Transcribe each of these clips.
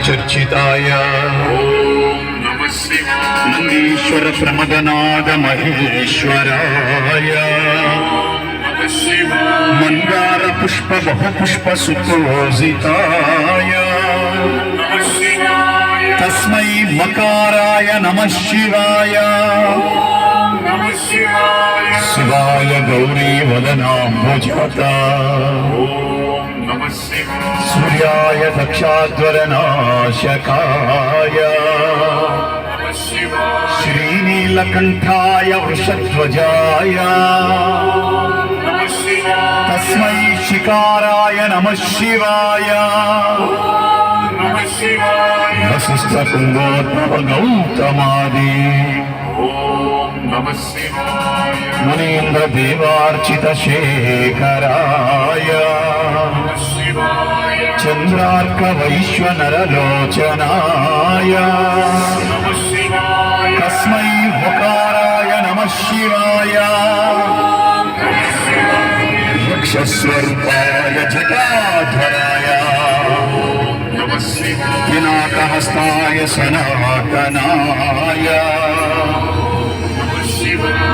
चर्चिताय नंदीश्वर प्रमदनाद महेश्वराय मंदार पुष्प बहुपुष्प सुपूजिताय तस्मै मकाराय नमः शिवाय शिवाय गौरी वदनाम्बुजता सूर्याय दक्षाध्वरनाशकाय श्रीनीलकण्ठाय वृषध्वजाय तस्मै शिकाराय नमः शिवाय वसिष्ठकुङ्गोद्भव गौतमादि मुनीन्द्रदेवार्चितशेखराय चन्द्रार्कवैश्वनरलोचनाय तस्मै वकाराय नमः शिवाय यक्षस्वरूपाय जटाधराय पिनाकहस्ताय सनातनाय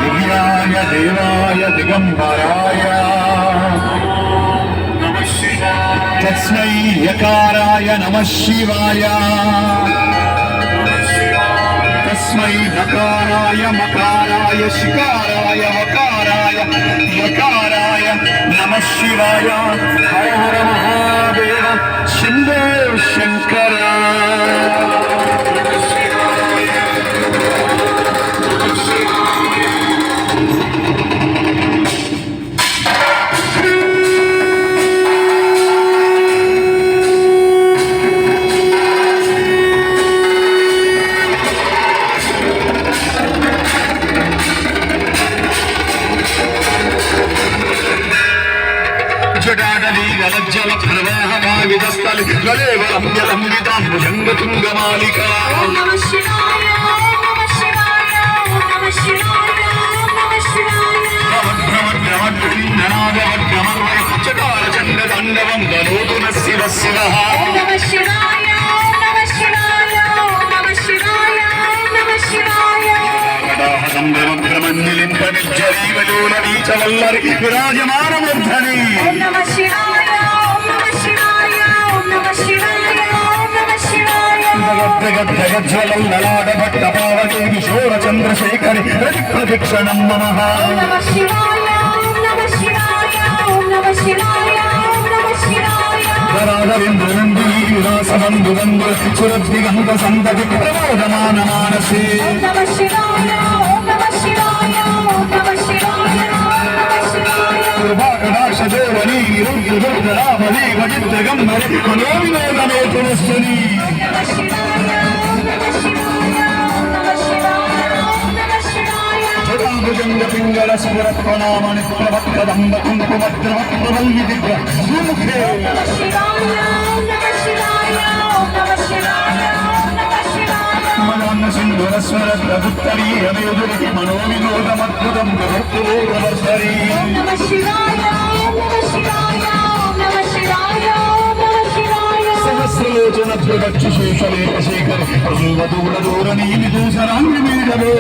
दिव्याय देवाय दिगंबराय तस्मै यकाराय नमः शिवाय तस्मै नकाराय मकाराय शिकाराय वकाराय यकाराय नमः शिवाय हर हर महादेव शंभो शंकर जल प्रवाहमाविदस्थले गलेवलं जलम्बितां भुजङ्गतुङ्गमालिका ॐ नमः शिवाय ॐ नमः शिवाय ॐ नमः शिवाय ॐ नमः शिवाय नमः चकारचण्डताण्डवं गणोतु नः शिवः शिवः ॐ नमः शिवाय ॐ नमः शिवाय ॐ नमः शिवाय ॐ नमः शिवाय जरीवलोलवीचवल्लरि विराजमानमूर्धनि ॐ नमः शिवाय जगज्ज्वलं ललाटभट्टपावके किशोरचन्द्रशेखरे प्रतिप्रदक्षिणं नमः ॐ नमः शिवाय ॐ नमः शिवाय ॐ नमः शिवाय ॐ नमः शिवाय राघवेन्द्रनन्दिनी विलासबन्धुबन्धु सुरद्विगन्तसन्तति प्रमोदमान मानसे ॐ नमः शिवाय ॐ नमः शिवाय ॐ नमः शिवाय ॐ नमः शिवाय कृपाकटाक्षजोवनी रुद्ररामली वजित्रगम्भरे मनोविनोदमे पुनस्तुनि पिंगलस्फुरत्वनामणि प्रभक्तदम्ब कुङ्कुमद्रवप्रवल्लिदिव्य सुमुखे मनोन्न सिन्धुरस्वरद्रगुत्तरीयमेदुरि मनोविनोदमद्भुतं प्रभक्तोरवर्षरी सहस्रलोचनद्वदक्षुशेषलेखशेखर प्रसूवदूरदूरनीमिदूसराङ्गिमीडवे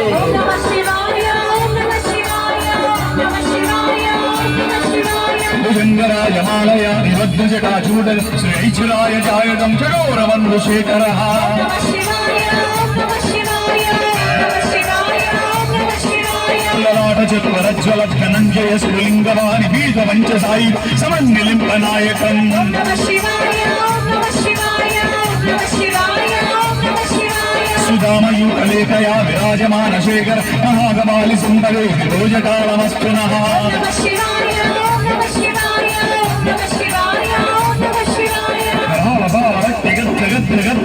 भुजङ्गराजमालय निबद्धजटाचूड श्रीचुराय जायदं चकोरवन्दुशेखरः ललाटचतुरज्ज्वलद्धनञ्जय स्फुलिङ्गवानि बीजवञ्चसायि समन्निलिम्बनायकम् सुधामयूकलेखया विराजमानशेखर महागमालि सुन्दरे विरोजकालमस्तु नः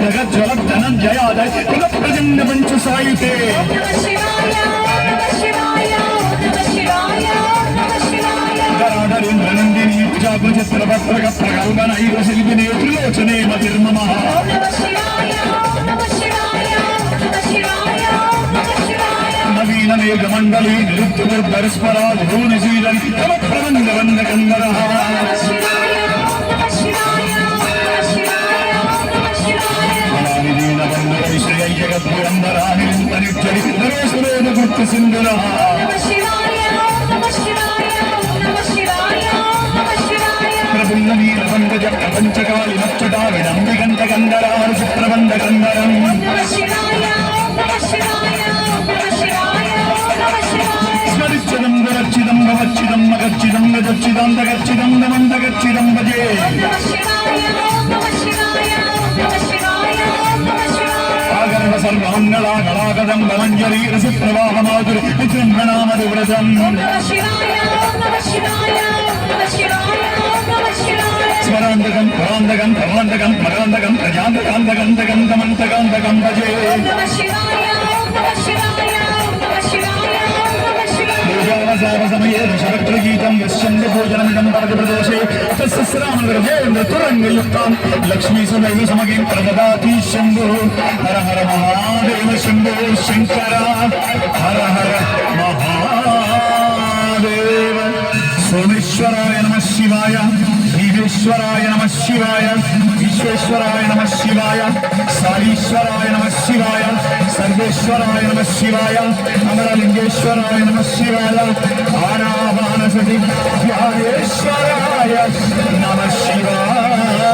जगज्जलद्धनञ्जयादय कुलप्रजन्य पञ्चसायुते गराढरेन्द्रनन्दिनी जागृचित्रपत्रक प्रकल्पनैव शिल्पिने त्रिलोचने मतिर्ममः नवीनमेघमण्डली निरुक्तनिर्भरस्परा भूनिशीलन् तव प्रबन्धवन्दकन्दरः శ్రీ జగద్గురంబరా నిరంతరిచ్చరి నరేశ్వరేణ గుర్తు సింధురా ప్రబుల్ల నీలబంధజ ప్రపంచకాళి నచ్చటావిడంబి గంధ గంధరారు చిత్రబంధ గంధరం స్మరిచ్చదం గరచ్చిదం భవచ్చిదం మగచ్చిదం గజచ్చిదం దగచ్చిదం దమందగచ్చిదం భజే ఆగర్వ సర్వమంగళాగళాగదం బలంజరీ రసి ప్రవాహమాధురి విజృంభణామది వ్రతం స్మరాంతకం పురాంతకం ప్రమాంతకం మరాంతకం ప్రజాంతకాంతకంతకం దమంతకాంతకం భజే సమయే శరత్రగీతం యశ్చంద భోజనమిదం పరమప్రదేశే తస్రామృతరంగయుక్తం లక్ష్మీ సమయ సమగీం ప్రదదాతి శంభో హర హర మహాదేవ శంభో శంకర హర హర మహాదేవ సోమేశ్వరాయ నమః శివాయ ఈశ్వరాయ నమః శివాయ విశ్వేశ్వరాయ నమః శివాయ సారీశ్వరాయ నమః శివాయ సర్వేశ్వరాయ నమః శివాయ అమరలింగేశ్వరాయ నమః శివాయ ఆనావానసతి ధ్యాయేశ్వరాయ నమః శివాయ.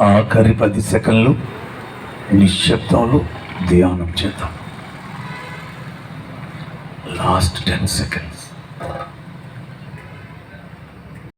ఆఖరి 10 సెకండ్లు నిశ్శబ్దంలో ధ్యానం చేద్దాం. Last 10 seconds.